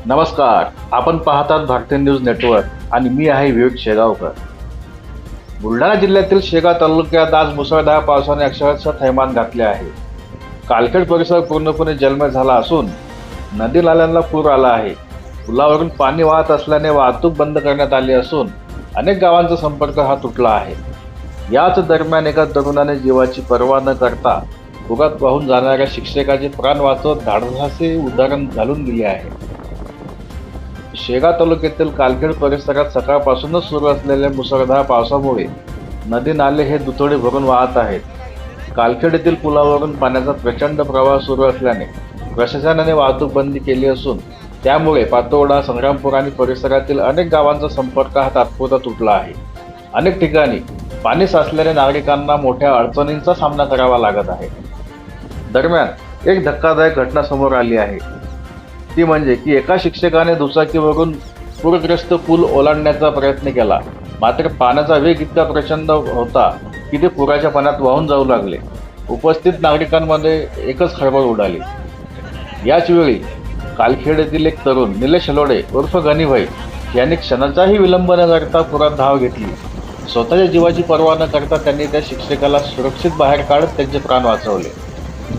नमस्कार, आपण पाहतात भारतीय न्यूज नेटवर्क आणि मी आहे विवेक शेगावकर. बुलढाणा जिल्ह्यातील शेगाव तालुक्यात आज मुसळधार पावसाने अक्षरशः थैमान घातले आहे. कालखेड परिसर पूर्णपणे जलमय झाला असून नदी नाल्यांना पूर आला आहे. पुलावरून पाणी वाहत असल्याने वाहतूक बंद करण्यात आली असून अनेक गावांचा संपर्क हा तुटला आहे. याच दरम्यान एका तरुणाने जीवाची पर्वा न करता पुरात वाहून जाणाऱ्या शिक्षकाचे प्राण वाचवत धाडसाचे उदाहरण घालून दिले आहे. शेगाव तालुक्यातील कालखेड परिसरात सकाळपासूनच सुरू असलेल्या मुसळधार पावसामुळे नदी नाले हे दुथडी भरून वाहत आहेत. कालखेड येथील पुलावरून पाण्याचा प्रचंड प्रवाह सुरू असल्याने प्रशासनाने वाहतूक बंदी केली असून त्यामुळे पातोडा, संग्रामपूर आणि परिसरातील अनेक गावांचा संपर्क हा तात्पुरता तुटला आहे. अनेक ठिकाणी पाणी साचल्याने नागरिकांना मोठ्या अडचणींचा सामना करावा लागत आहे. दरम्यान एक धक्कादायक घटना समोर आली आहे. ती म्हणजे की एका शिक्षकाने दुचाकीवरून पूरग्रस्त पूल ओलांडण्याचा प्रयत्न केला, मात्र पाण्याचा वेग इतका प्रचंड होता की ते पुराच्या पाण्यात वाहून जाऊ लागले. उपस्थित नागरिकांमध्ये एकच खळबळ उडाली. याच वेळी कालखेड येथील एक तरुण निलेश हलोडे उर्फ गणीभाई यांनी क्षणाचाही विलंब न करता पुरात धाव घेतली. स्वतःच्या जीवाची पर्वा न करता त्यांनी त्या शिक्षकाला सुरक्षित बाहेर काढत त्यांचे प्राण वाचवले.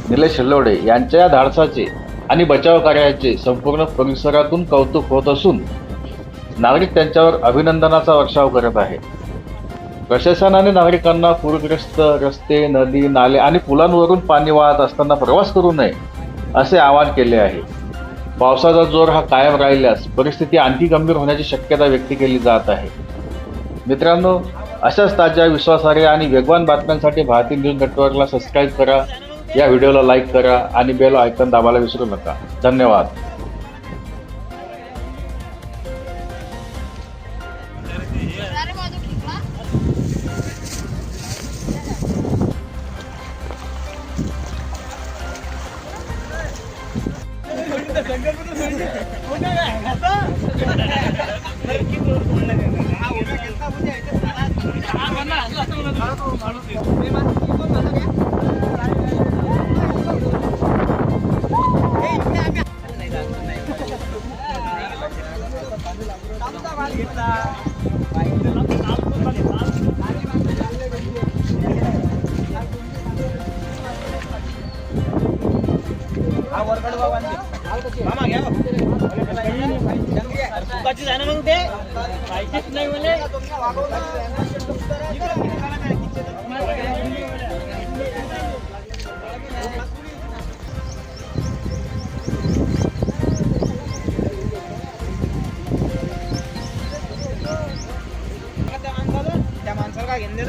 निलेश हलोडे यांच्या या धाडसाचे आणि बचाव कार्याचे संपूर्ण परिसरातून कौतुक होत असून नागरिक त्यांच्यावर अभिनंदनाचा वर्षाव करत आहेत. प्रशासनाने नागरिकांना पूरग्रस्त रस्ते, नदी, नाले आणि पुलांवरून पाणी वाहत असताना प्रवास करू नये असे आवाहन केले आहे. पावसाचा जोर हा कायम राहिल्यास परिस्थिती आणखी गंभीर होण्याची शक्यता व्यक्त केली जात आहे. मित्रांनो, अशाच ताज्या, विश्वासार्ह आणि वेगवान बातम्यांसाठी भारतीय न्यूज नेटवर्कला सबस्क्राईब करा, या व्हिडिओला लाईक करा आणि बेल आयकॉन दाबायला विसरू नका. धन्यवाद. मामा घ्या सुकाची जाणं मग ते माहितीच नाही मला. त्या माणसाला काय घेऊन देत